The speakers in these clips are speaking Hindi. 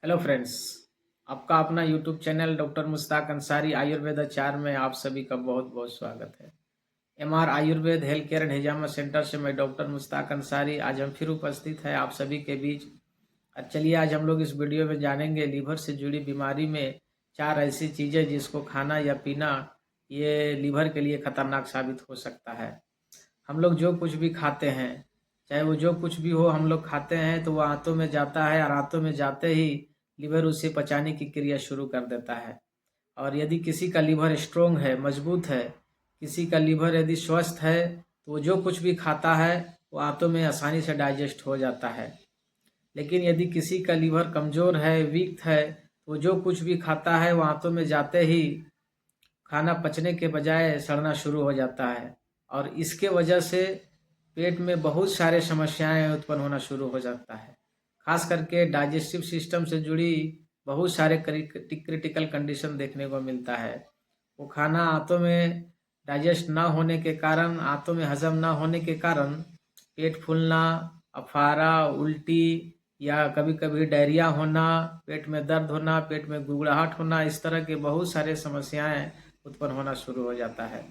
Hello friends. आपका अपना YouTube channel doctor Mushtaq Ansari Ayurveda आचार में आप सभी का बहुत बहुत स्वागत है। MR Ayurveda health care and hijama centre से मैं डॉक्टर मुश्ताक अंसारी आज हम फिर उपस्थित है आप सभी के बीच। चलिए आज हम लोग इस वीडियो में जानेंगे लीवर से जुड़ी बीमारी में 4 ऐसी चीज़ें जिसको खाना या पीना ये लीवर के लिए खतरनाक साबित हो सकता है। हम लोग जो कुछ भी खाते हैं, चाहे वो जो कुछ भी हो, हम लोग खाते हैं तो वो आंतों में जाता है और आंतों में जाते ही लीवर उसे पचाने की क्रिया शुरू कर देता है। और यदि किसी का लीवर स्ट्रोंग है, मजबूत है, किसी का लीवर यदि स्वस्थ है, तो वो जो कुछ भी खाता है वो आंतों में आसानी से डाइजेस्ट हो जाता है। लेकिन यदि किसी का लीवर कमज़ोर है, वीक है, तो जो कुछ भी खाता है वो आंतों में जाते ही खाना पचने के बजाय सड़ना शुरू हो जाता है और इसके वजह से पेट में बहुत सारे समस्याएं उत्पन्न होना शुरू हो जाता है। खास करके डाइजेस्टिव सिस्टम से जुड़ी बहुत सारे क्रिटिकल कंडीशन देखने को मिलता है। वो खाना आंतों में डाइजेस्ट ना होने के कारण, आंतों में हजम ना होने के कारण पेट फूलना, अफारा, उल्टी या कभी कभी डायरिया होना, पेट में दर्द होना, पेट में गुड़गुड़ाहट होना, इस तरह के बहुत सारे समस्याएं उत्पन्न होना शुरू हो जाता है।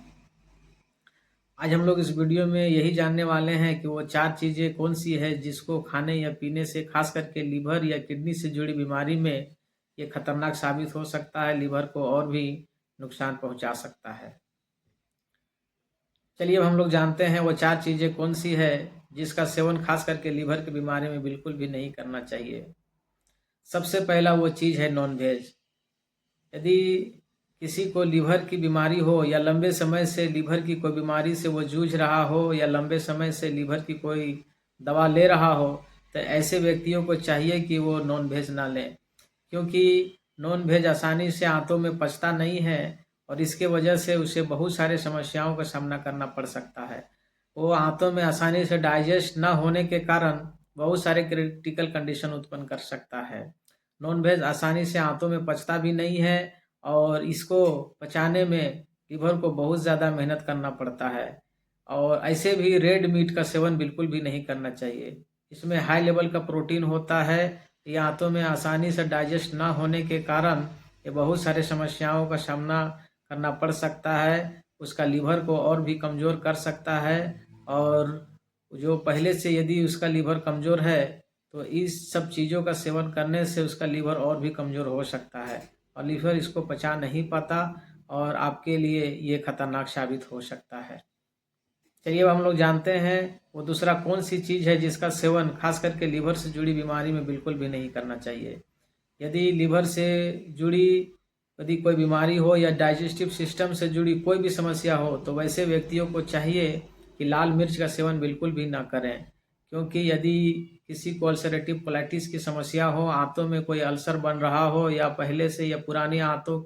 आज हम लोग इस वीडियो में यही जानने वाले हैं कि वो 4 चीज़ें कौन सी है जिसको खाने या पीने से खास करके लीवर या किडनी से जुड़ी बीमारी में ये खतरनाक साबित हो सकता है, लीवर को और भी नुकसान पहुंचा सकता है। चलिए अब हम लोग जानते हैं वो 4 चीज़ें कौन सी है जिसका सेवन खास करके लीवर की बीमारी में बिल्कुल भी नहीं करना चाहिए। सबसे पहला वो चीज़ है नॉन वेज। यदि किसी को लीवर की बीमारी हो या लंबे समय से लीवर की कोई बीमारी से वो जूझ रहा हो या लंबे समय से लीवर की कोई दवा ले रहा हो, तो ऐसे व्यक्तियों को चाहिए कि वो नॉन वेज ना लें, क्योंकि नॉन वेज आसानी से आंतों में पचता नहीं है और इसके वजह से उसे बहुत सारे समस्याओं का सामना करना पड़ सकता है। वो आंतों में आसानी से डाइजेस्ट ना होने के कारण बहुत सारे क्रिटिकल कंडीशन उत्पन्न कर सकता है। नॉन वेज आसानी से आंतों में पचता भी नहीं है और इसको पचाने में लीवर को बहुत ज़्यादा मेहनत करना पड़ता है। और ऐसे भी रेड मीट का सेवन बिल्कुल भी नहीं करना चाहिए। इसमें हाई लेवल का प्रोटीन होता है। ये आंतों में आसानी से डाइजेस्ट ना होने के कारण ये बहुत सारे समस्याओं का सामना करना पड़ सकता है। उसका लीवर को और भी कमज़ोर कर सकता है और जो पहले से यदि उसका लीवर कमज़ोर है तो इस सब चीज़ों का सेवन करने से उसका लीवर और भी कमज़ोर हो सकता है और लीवर इसको पचा नहीं पाता और आपके लिए ये खतरनाक साबित हो सकता है। चलिए अब हम लोग जानते हैं वो दूसरा कौन सी चीज़ है जिसका सेवन खास करके लीवर से जुड़ी बीमारी में बिल्कुल भी नहीं करना चाहिए। यदि लीवर से जुड़ी यदि कोई बीमारी हो या डाइजेस्टिव सिस्टम से जुड़ी कोई भी समस्या हो तो वैसे व्यक्तियों को चाहिए कि लाल मिर्च का सेवन बिल्कुल भी ना करें, क्योंकि यदि किसी को अल्सरेटिव कोलाइटिस की समस्या हो, आंतों में कोई अल्सर बन रहा हो या पहले से या पुरानी आंतों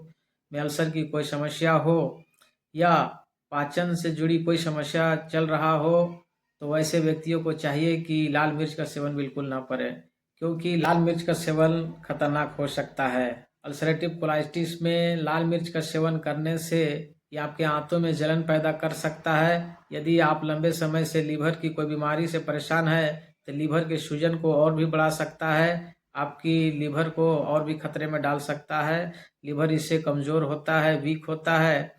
में अल्सर की कोई समस्या हो या पाचन से जुड़ी कोई समस्या चल रहा हो, तो वैसे व्यक्तियों को चाहिए कि लाल मिर्च का सेवन बिल्कुल ना करें, क्योंकि लाल मिर्च का सेवन खतरनाक हो सकता है। अल्सरेटिव कोलाइटिस में लाल मिर्च का सेवन करने से ये आपके आंतों में जलन पैदा कर सकता है। यदि आप लंबे समय से लीवर की कोई बीमारी से परेशान है तो लीवर के सूजन को और भी बढ़ा सकता है, आपकी लीवर को और भी खतरे में डाल सकता है। लीवर इससे कमज़ोर होता है, वीक होता है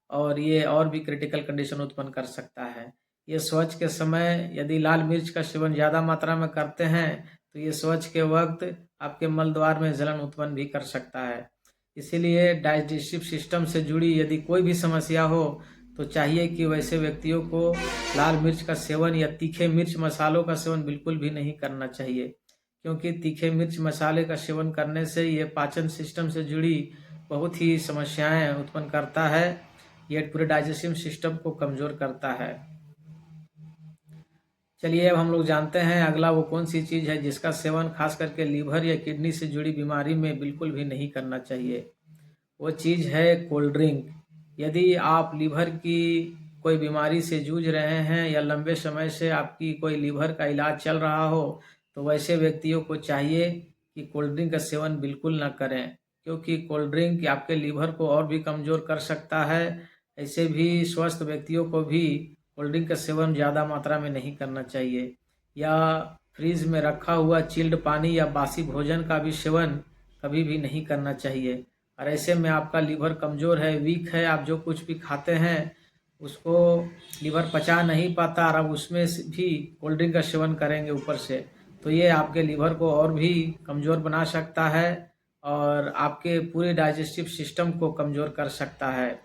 और ये और भी क्रिटिकल कंडीशन उत्पन्न कर सकता है। ये शौच के समय यदि लाल मिर्च का सेवन ज़्यादा मात्रा में करते हैं तो ये शौच के वक्त आपके मल द्वार में जलन उत्पन्न भी कर सकता है। इसीलिए डाइजेस्टिव सिस्टम से जुड़ी यदि कोई भी समस्या हो तो चाहिए कि वैसे व्यक्तियों को लाल मिर्च का सेवन या तीखे मिर्च मसालों का सेवन बिल्कुल भी नहीं करना चाहिए, क्योंकि तीखे मिर्च मसाले का सेवन करने से ये पाचन सिस्टम से जुड़ी बहुत ही समस्याएं उत्पन्न करता है। ये पूरे डाइजेस्टिव सिस्टम को कमज़ोर करता है। चलिए अब हम लोग जानते हैं अगला वो कौन सी चीज़ है जिसका सेवन खास करके लीवर या किडनी से जुड़ी बीमारी में बिल्कुल भी नहीं करना चाहिए। वो चीज़ है कोल्ड ड्रिंक। यदि आप लीवर की कोई बीमारी से जूझ रहे हैं या लंबे समय से आपकी कोई लीवर का इलाज चल रहा हो तो वैसे व्यक्तियों को चाहिए कि कोल्ड ड्रिंक का सेवन बिल्कुल ना करें, क्योंकि कोल्ड ड्रिंक आपके लीवर को और भी कमज़ोर कर सकता है। ऐसे भी स्वस्थ व्यक्तियों को भी कोल्ड ड्रिंक का सेवन ज़्यादा मात्रा में नहीं करना चाहिए या फ्रिज में रखा हुआ चिल्ड पानी या बासी भोजन का भी सेवन कभी भी नहीं करना चाहिए। और ऐसे में आपका लीवर कमज़ोर है, वीक है, आप जो कुछ भी खाते हैं उसको लीवर पचा नहीं पाता और आप उसमें से भी कोल्ड ड्रिंक का सेवन करेंगे ऊपर से, तो ये आपके लीवर को और भी कमज़ोर बना सकता है और आपके पूरे डाइजेस्टिव सिस्टम को कमज़ोर कर सकता है।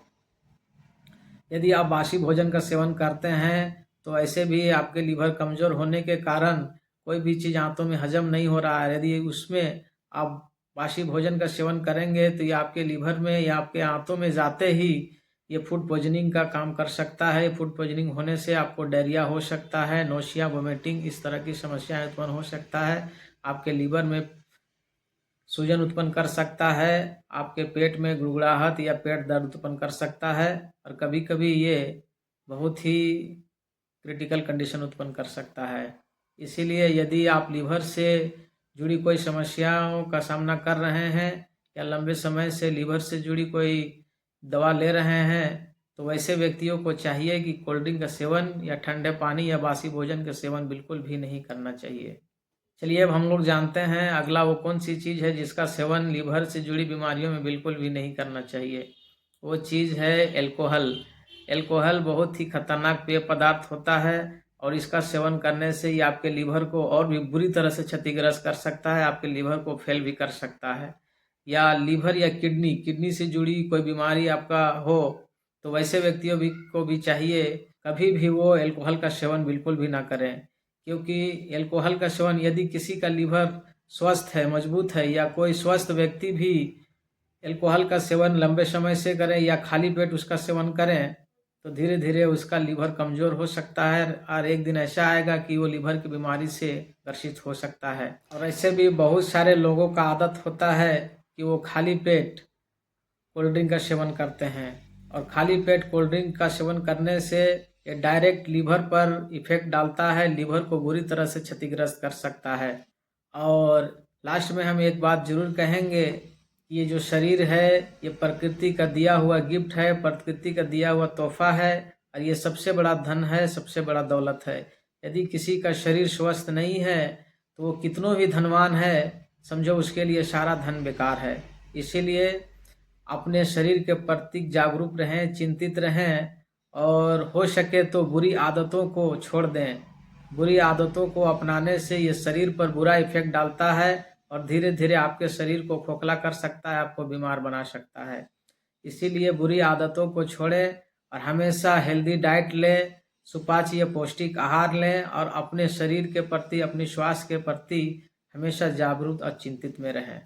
यदि आप बासी भोजन का सेवन करते हैं तो ऐसे भी आपके लीवर कमज़ोर होने के कारण कोई भी चीज़ आंतों में हजम नहीं हो रहा है। यदि उसमें आप बासी भोजन का सेवन करेंगे तो ये आपके लीवर में या आपके आंतों में जाते ही ये फूड पॉइजनिंग का काम कर सकता है। फूड पॉइजनिंग होने से आपको डायरिया हो सकता है, नोशिया, वोमिटिंग, इस तरह की समस्याएं उत्पन्न हो सकता है। आपके लीवर में सूजन उत्पन्न कर सकता है, आपके पेट में गुड़गुड़ाहट या पेट दर्द उत्पन्न कर सकता है और कभी कभी ये बहुत ही क्रिटिकल कंडीशन उत्पन्न कर सकता है। इसीलिए यदि आप लीवर से जुड़ी कोई समस्याओं का सामना कर रहे हैं या लंबे समय से लीवर से जुड़ी कोई दवा ले रहे हैं तो वैसे व्यक्तियों को चाहिए कि कोल्ड ड्रिंक का सेवन या ठंडे पानी या बासी भोजन का सेवन बिल्कुल भी नहीं करना चाहिए। चलिए अब हम लोग जानते हैं अगला वो कौन सी चीज़ है जिसका सेवन लीवर से जुड़ी बीमारियों में बिल्कुल भी नहीं करना चाहिए। वो चीज़ है एल्कोहल। एल्कोहल बहुत ही खतरनाक पेय पदार्थ होता है और इसका सेवन करने से ये आपके लीवर को और भी बुरी तरह से क्षतिग्रस्त कर सकता है, आपके लीवर को फेल भी कर सकता है। या लीवर या किडनी से जुड़ी कोई बीमारी आपका हो तो वैसे व्यक्तियों को भी चाहिए कभी भी वो एल्कोहल का सेवन बिल्कुल भी ना करें, क्योंकि एल्कोहल का सेवन यदि किसी का लीवर स्वस्थ है, मजबूत है या कोई स्वस्थ व्यक्ति भी एल्कोहल का सेवन लंबे समय से करें या खाली पेट उसका सेवन करें तो धीरे धीरे उसका लीवर कमज़ोर हो सकता है और एक दिन ऐसा आएगा कि वो लीवर की बीमारी से ग्रसित हो सकता है। और ऐसे भी बहुत सारे लोगों का आदत होता है कि वो खाली पेट कोल्ड ड्रिंक का सेवन करते हैं और खाली पेट कोल्ड ड्रिंक का सेवन करने से ये डायरेक्ट लीवर पर इफेक्ट डालता है, लीवर को बुरी तरह से क्षतिग्रस्त कर सकता है। और लास्ट में हम एक बात जरूर कहेंगे, ये जो शरीर है ये प्रकृति का दिया हुआ गिफ्ट है, प्रकृति का दिया हुआ तोहफा है और ये सबसे बड़ा धन है, सबसे बड़ा दौलत है। यदि किसी का शरीर स्वस्थ नहीं है तो वो कितनों भी धनवान है, समझो उसके लिए सारा धन बेकार है। इसीलिए अपने शरीर के प्रति जागरूक रहें, चिंतित रहें और हो सके तो बुरी आदतों को छोड़ दें। बुरी आदतों को अपनाने से ये शरीर पर बुरा इफेक्ट डालता है और धीरे धीरे आपके शरीर को खोखला कर सकता है, आपको बीमार बना सकता है। इसीलिए बुरी आदतों को छोड़ें और हमेशा हेल्दी डाइट लें, सुपाच्य पौष्टिक आहार लें और अपने शरीर के प्रति, अपनी स्वास्थ्य के प्रति हमेशा जागरूक और चिंतित में रहें।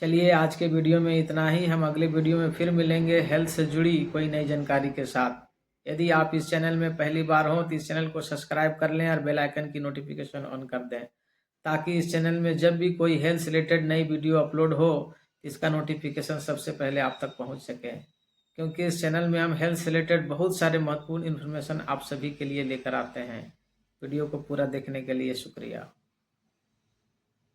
चलिए आज के वीडियो में इतना ही। हम अगले वीडियो में फिर मिलेंगे हेल्थ से जुड़ी कोई नई जानकारी के साथ। यदि आप इस चैनल में पहली बार हो तो इस चैनल को सब्सक्राइब कर लें और बेल आइकन की नोटिफिकेशन ऑन कर दें, ताकि इस चैनल में जब भी कोई हेल्थ से रिलेटेड नई वीडियो अपलोड हो इसका नोटिफिकेशन सबसे पहले आप तक पहुंच सके। क्योंकि इस चैनल में हम हेल्थ से रिलेटेड बहुत सारे महत्वपूर्ण इन्फॉर्मेशन आप सभी के लिए लेकर आते हैं। वीडियो को पूरा देखने के लिए शुक्रिया।